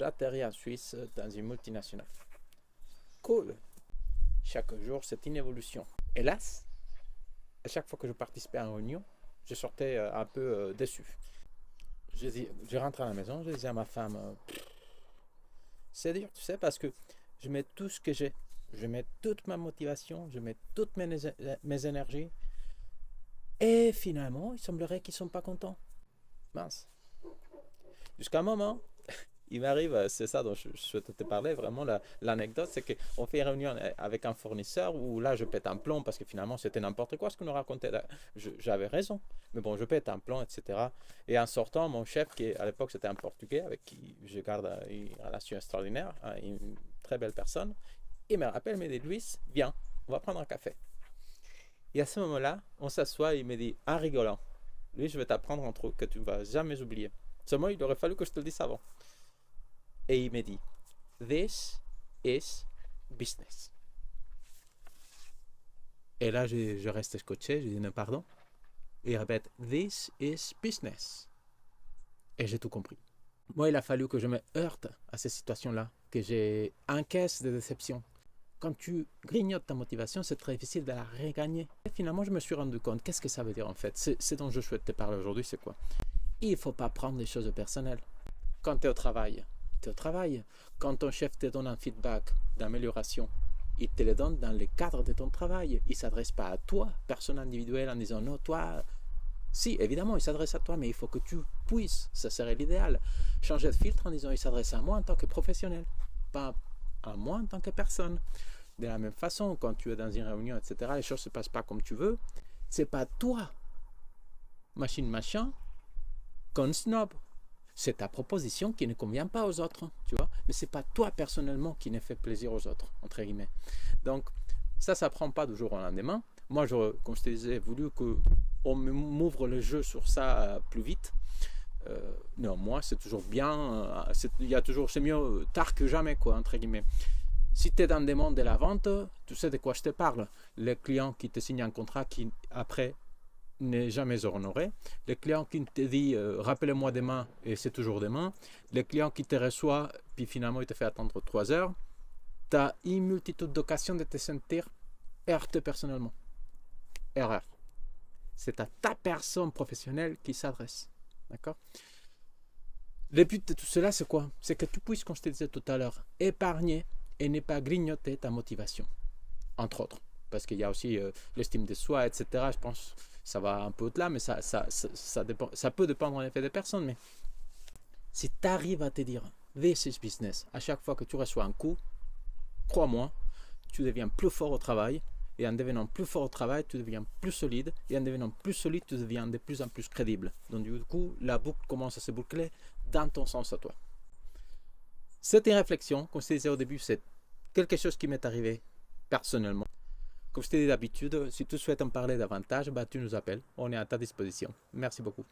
j'atterris en Suisse dans une multinationale. Cool. Chaque jour, c'est une évolution. Hélas, à chaque fois que je participais à une réunion, je sortais un peu déçu. Je rentre à la maison, je disais à ma femme, c'est dur, tu sais, parce que je mets tout ce que j'ai. Je mets toute ma motivation, je mets toutes mes énergies. Et finalement, il semblerait qu'ils ne sont pas contents. Mince. Jusqu'à un moment, il m'arrive, c'est ça dont je souhaitais te parler, vraiment l'anecdote, c'est qu'on fait une réunion avec un fournisseur où là je pète un plomb parce que finalement c'était n'importe quoi ce qu'on nous racontait. J'avais raison, mais bon, je pète un plomb, etc. Et en sortant, mon chef, qui à l'époque c'était un Portugais avec qui je garde une relation extraordinaire, une très belle personne, il me rappelle, il me dit, Luis, viens, on va prendre un café. Et à ce moment-là, on s'assoit et il me dit, en rigolant, Luis, je vais t'apprendre un truc que tu ne vas jamais oublier. Seulement, il aurait fallu que je te le dise avant. Et il me dit, this is business. Et là, je reste scotché, je dis, non, pardon. Et il répète, this is business. Et j'ai tout compris. Moi, il a fallu que je me heurte à ces situations-là, que j'encaisse des déceptions. Quand tu grignotes ta motivation, c'est très difficile de la regagner. Et finalement, je me suis rendu compte, qu'est-ce que ça veut dire en fait? C'est dont je souhaite te parler aujourd'hui, c'est quoi? Il ne faut pas prendre les choses personnelles. Quand tu es au travail, tu es au travail. Quand ton chef te donne un feedback d'amélioration, il te le donne dans le cadre de ton travail. Il ne s'adresse pas à toi, personne individuelle, en disant non, toi. Si, évidemment, il s'adresse à toi, mais il faut que tu puisses, ça serait l'idéal, changer de filtre en disant il s'adresse à moi en tant que professionnel, pas à moi en tant que personne. De la même façon, quand tu es dans une réunion, etc., les choses ne se passent pas comme tu veux. C'est pas toi, machine machin, qu'on snob. C'est ta proposition qui ne convient pas aux autres, tu vois. Mais c'est pas toi personnellement qui ne fait plaisir aux autres, entre guillemets. Donc, ça ne prend pas du jour au lendemain. Moi, comme je te disais, voulu qu'on m'ouvre le jeu sur ça plus vite. Néanmoins, c'est toujours bien. C'est mieux tard que jamais, quoi, entre guillemets. Si tu es dans le monde de la vente, tu sais de quoi je te parle. Les clients qui te signent un contrat qui, après, n'est jamais honoré. Les clients qui te disent rappelez-moi demain et c'est toujours demain. Les clients qui te reçoivent puis finalement il te fait attendre 3 heures. Tu as une multitude d'occasions de te sentir heurté personnellement. Erreur. C'est à ta personne professionnelle qui s'adresse. D'accord? Le but de tout cela, c'est quoi? C'est que tu puisses, comme je te disais tout à l'heure, épargner et ne pas grignoter ta motivation. Entre autres. Parce qu'il y a aussi l'estime de soi, etc. Je pense que ça va un peu au-delà, mais ça peut dépendre en effet des personnes. Mais si tu arrives à te dire this is business, à chaque fois que tu reçois un coup, crois-moi, tu deviens plus fort au travail. Et en devenant plus fort au travail, tu deviens plus solide. Et en devenant plus solide, tu deviens de plus en plus crédible. Donc du coup, la boucle commence à se boucler dans ton sens à toi. Cette réflexion, comme je te disais au début, c'est quelque chose qui m'est arrivé personnellement. Comme je t'ai dit d'habitude, si tu souhaites en parler davantage, tu nous appelles. On est à ta disposition. Merci beaucoup.